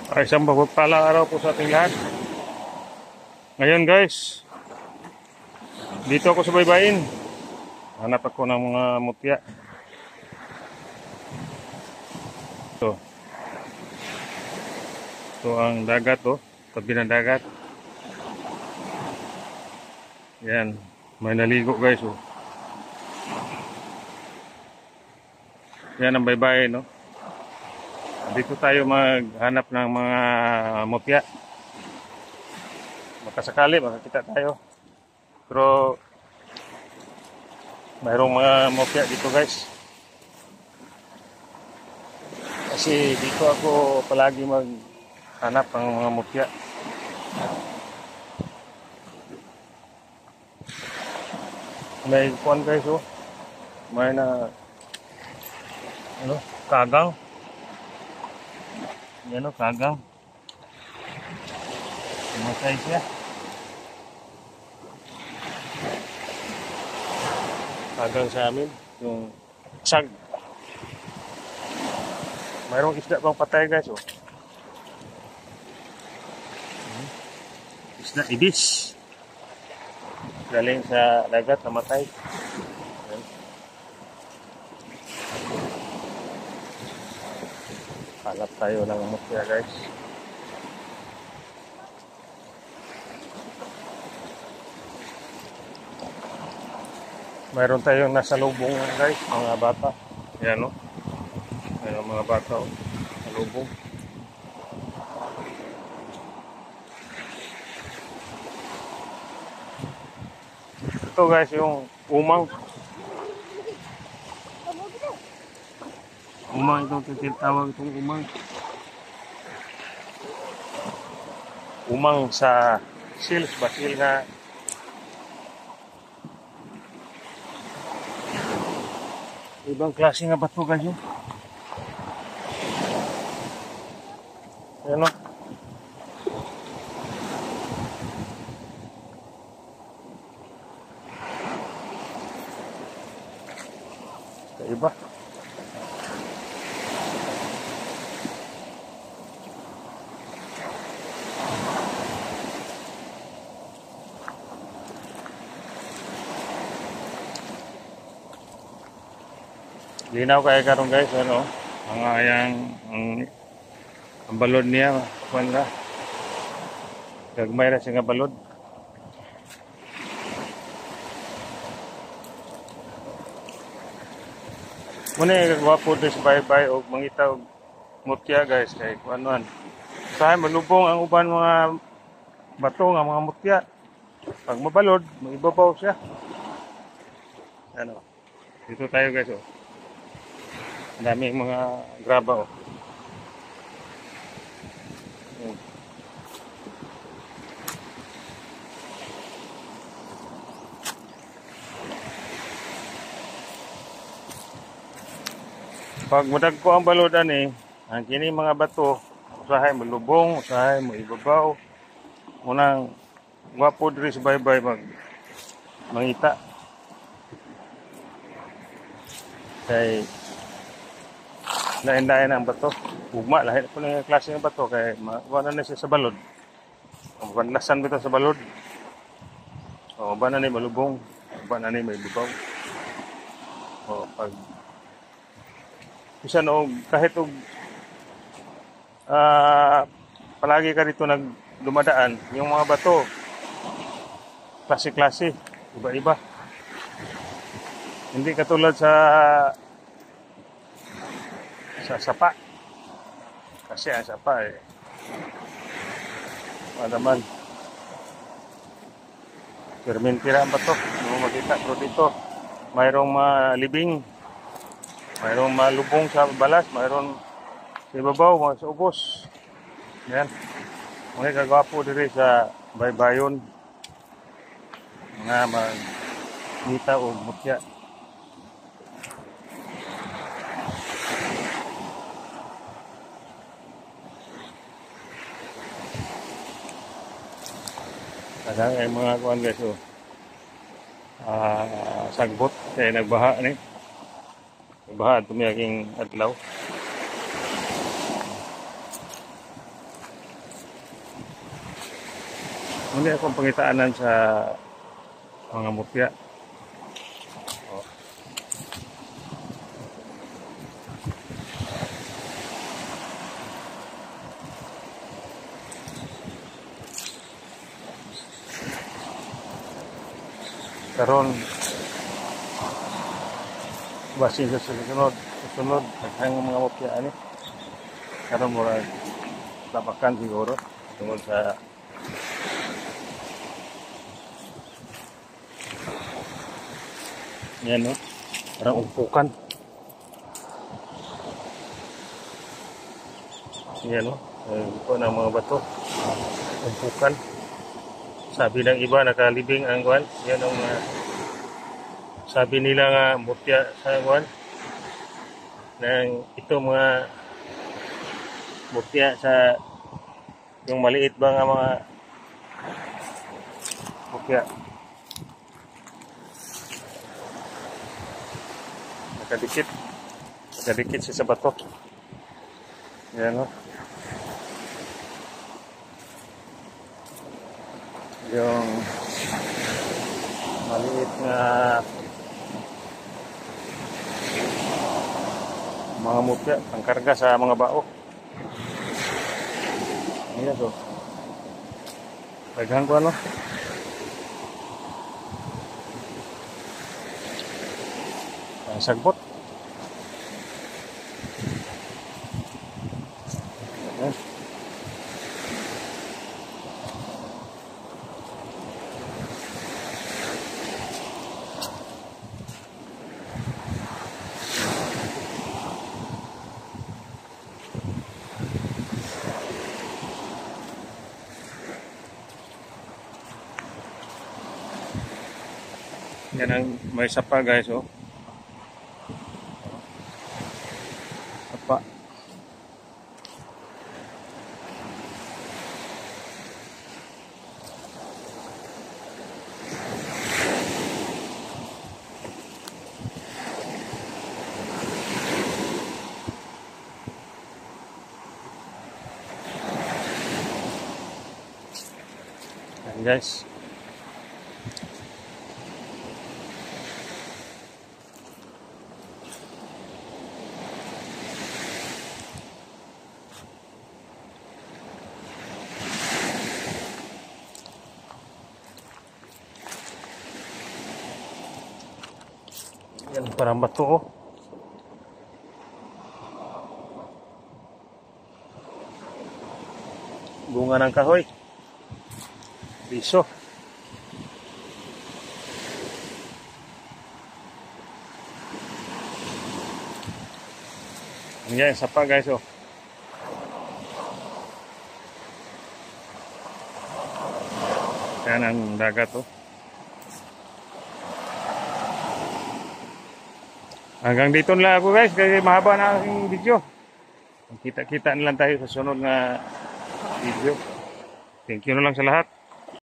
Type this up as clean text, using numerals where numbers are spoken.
Ay, isang mapagpalang araw po sa ating lahat. Ngayon guys, dito ako sa baybayin. Hanap ako ng mga mutya. Ito. Ito ang dagat, oh. Tabi ng dagat. Yan. May naligo guys, oh. Yan ang baybayin, no. Dito tayo maghanap ng mga mutya. Makasakali, makakita tayo. Pero mayroong mga mutya dito guys. Kasi dito ako palagi maghanap ng mga mutya. May kuwan guys, oh. May na kagang. Yan o, kagang. Masay siya. Kagang sa amin. Yung sag. Mayroong isda pang patay guys, oh. Isda ibis. Galing sa dagat, namatay. Yan. Hanap tayo ng mutya guys. Mayroon tayong nasa lubong guys, mga bata. Yan o. Mayroon mga bata o. Sa lubong. Ito guys yung umang. Umang itong tawag itong umang. Umang sa sils, basil nga. Ibang klase nga bato guys yun. Ayan o. Iba. Linaw kaya karon guys, ano? Mga yang ang balod niya, kuan ra. Gagmay ra siya nga balod. Muna gwapo din sa baybay og mangita og mutya guys kay kuanon. Sahay malubong ang uban mga bato nga mga mutya. Pag mabalod, maibabaw siya. Ano? Dito tayo guys, oh. Daming mga graba, oh. Pag madagko ang balodan ang kini mga bato, usahay malubong, usahay mo ibabaw. Munang gwapo diri sa baybay mangita. Kay lain-lain ang bato. Ugma, lahat po ng klase ng bato. Kaya wala na siya sa balod. Mabanlasan bito sa balod. O, ba na ni malubong. Ba na ni may bubaw. O, pag isa no, kahit palagi ka dito dumadaan, yung mga bato, klase-klase, iba-iba. Hindi katulad sa sapa. Kasi ang sapa madaman. Permentira ang bato. Hindi mo makita. Pero dito, mayroong malibing. Mayroong malubong sa balas. Mayroong sa ibabaw, mga sa ubos. Yan. Mga kagwapo diri sa baybayon. Mga magita o mutya. Kadang ay mga kuwan guys, oh. Sagbot kaya nagbaha ni. Nagbaha ito may aking adlaw. Muna akong pangitaanan sa mga mutya. Oh. Karon basin sa susunod ang mga mutya ani. Karon mura tapakan siguro tungod sa yan no, parang umpukan. Yan no, ito ng mga bato, umpukan. Sabi ng iba nakalibing ang kuwan. Yan ang sabi nila nga mutya sa kuwan. Nang ito mga mutya sa yung maliit ba nga mga mutya. Nakadikit siya sa bato. Yan o. Yung maliit na mga mutya, pangkarga sa mga bao. Ayan so. Paghan ko ano. Sagbot. Ayan. Yan ang may sapa guys oh. Sapa. Yan guys. Yan parang bato oh. Bunga ng kahoy. Piso. Yan sapa guys oh. Yan ang dagat oh. Hanggang dito na ako guys, kasi mahaba na ang video. Kita-kita na lang tayo sa sunod na video. Thank you na lang sa lahat.